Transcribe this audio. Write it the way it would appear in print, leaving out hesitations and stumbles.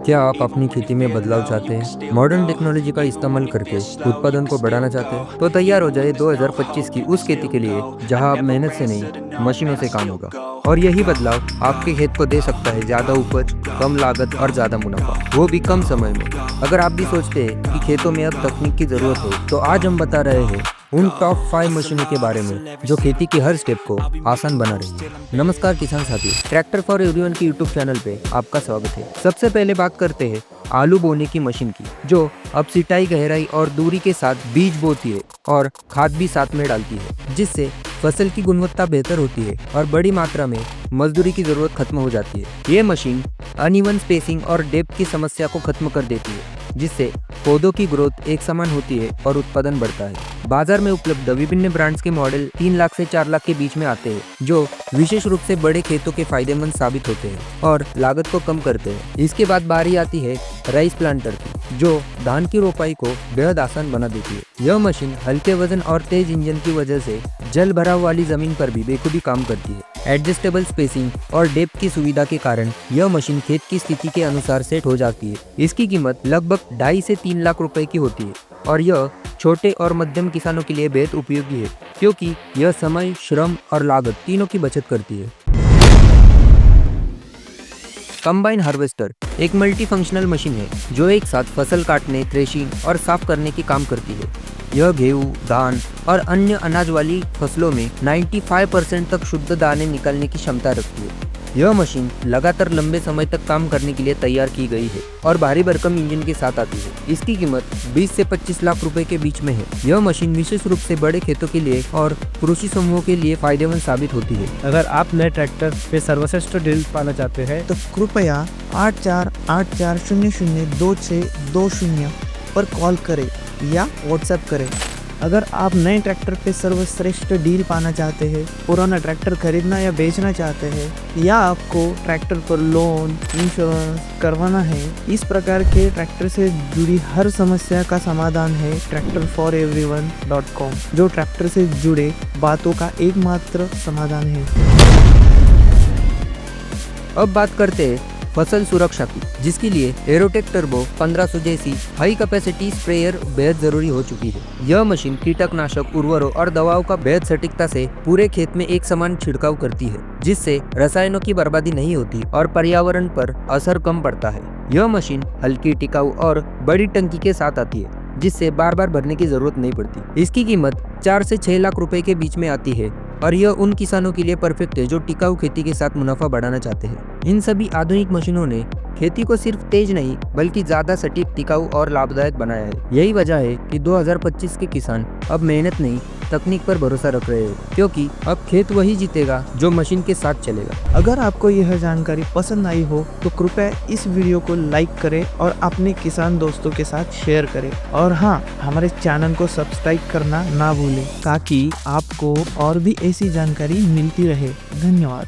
क्या आप अपनी खेती में बदलाव चाहते हैं? मॉडर्न टेक्नोलॉजी का इस्तेमाल करके उत्पादन को बढ़ाना चाहते हैं? तो तैयार हो जाइए 2025 की उस खेती के लिए जहां अब मेहनत से नहीं, मशीनों से काम होगा। और यही बदलाव आपके खेत को दे सकता है ज़्यादा उपज, कम लागत और ज़्यादा मुनाफा, वो भी कम समय में। अगर आप भी सोचते हैं कि खेतों में अब तकनीक की ज़रूरत है, तो आज हम बता रहे हैं उन टॉप 5 मशीनों के बारे में जो खेती की हर स्टेप को आसान बना रही है। नमस्कार किसान साथी, ट्रैक्टर फॉर एवरीवन की यूट्यूब चैनल पे आपका स्वागत है। सबसे पहले बात करते हैं आलू बोने की मशीन की, जो अब सिंचाई, गहराई और दूरी के साथ बीज बोती है और खाद भी साथ में डालती है, जिससे फसल की गुणवत्ता बेहतर होती है और बड़ी मात्रा में मजदूरी की जरूरत खत्म हो जाती है। ये मशीन अनइवन स्पेसिंग और डेप्थ की समस्या को खत्म कर देती है, जिससे पौधों की ग्रोथ एक समान होती है और उत्पादन बढ़ता है। बाजार में उपलब्ध विभिन्न ब्रांड्स के मॉडल 3 लाख से 4 लाख के बीच में आते हैं, जो विशेष रूप से बड़े खेतों के फायदेमंद साबित होते हैं और लागत को कम करते हैं। इसके बाद बारी आती है राइस प्लांटर की, जो धान की रोपाई को बेहद आसान बना देती है। यह मशीन हल्के वजन और तेज इंजन की वजह से जल भराव वाली जमीन पर भी बेखूबी काम करती है। एडजस्टेबल स्पेसिंग और डेप्थ की सुविधा के कारण यह मशीन खेत की स्थिति के अनुसार सेट हो जाती है। इसकी कीमत लगभग 2.5 से 3 लाख रुपए की होती है और यह छोटे और मध्यम किसानों के लिए बेहद उपयोगी है, क्योंकि यह समय, श्रम और लागत तीनों की बचत करती है। कंबाइन हार्वेस्टर एक मल्टी फंक्शनल मशीन है जो एक साथ फसल काटने, थ्रेशिंग और साफ करने की काम करती है। यह गेहूं, धान और अन्य अनाज वाली फसलों में 95% तक शुद्ध दाने निकालने की क्षमता रखती है। यह मशीन लगातार लंबे समय तक काम करने के लिए तैयार की गई है और भारी भरकम इंजन के साथ आती है। इसकी कीमत 20 से 25 लाख रुपए के बीच में है। यह मशीन विशेष रूप से बड़े खेतों के लिए और कृषि समूहों के लिए फायदेमंद साबित होती है। अगर आप नए ट्रैक्टर पे सर्वश्रेष्ठ डील पाना चाहते हैं तो कृपया 8484002620 पर कॉल करें या व्हाट्सएप करें। अगर आप नए ट्रैक्टर पे सर्वश्रेष्ठ डील पाना चाहते हैं, पुराना ट्रैक्टर खरीदना या बेचना चाहते हैं, या आपको ट्रैक्टर पर लोन, इंश्योरेंस करवाना है, इस प्रकार के ट्रैक्टर से जुड़ी हर समस्या का समाधान है tractorforeveryone.com, जो ट्रैक्टर से जुड़े बातों का एकमात्र समाधान है। अब बात करते हैं फसल सुरक्षा की, जिसके लिए एरोटेक टर्बो 1500 जैसी हाई कैपेसिटी स्प्रेयर बेहद जरूरी हो चुकी है। यह मशीन कीटनाशक, उर्वरकों और दवाओं का बेहद सटीकता से पूरे खेत में एक समान छिड़काव करती है, जिससे रसायनों की बर्बादी नहीं होती और पर्यावरण पर असर कम पड़ता है। यह मशीन हल्की, टिकाऊ और बड़ी टंकी के साथ आती है, जिससे बार बार भरने की जरूरत नहीं पड़ती। इसकी कीमत 4 से 6 लाख रुपए के बीच में आती है और यह उन किसानों के लिए परफेक्ट है जो टिकाऊ खेती के साथ मुनाफा बढ़ाना चाहते हैं। इन सभी आधुनिक मशीनों ने खेती को सिर्फ तेज नहीं बल्कि ज्यादा सटीक, टिकाऊ और लाभदायक बनाया है। यही वजह है कि 2025 के किसान अब मेहनत नहीं, तकनीक पर भरोसा रख रहे हैं, क्योंकि अब खेत वही जीतेगा जो मशीन के साथ चलेगा। अगर आपको यह जानकारी पसंद आई हो तो कृपया इस वीडियो को लाइक करें और अपने किसान दोस्तों के साथ शेयर करें। और हाँ, हमारे चैनल को सब्सक्राइब करना ना भूलें, ताकि आपको और भी ऐसी जानकारी मिलती रहे। धन्यवाद।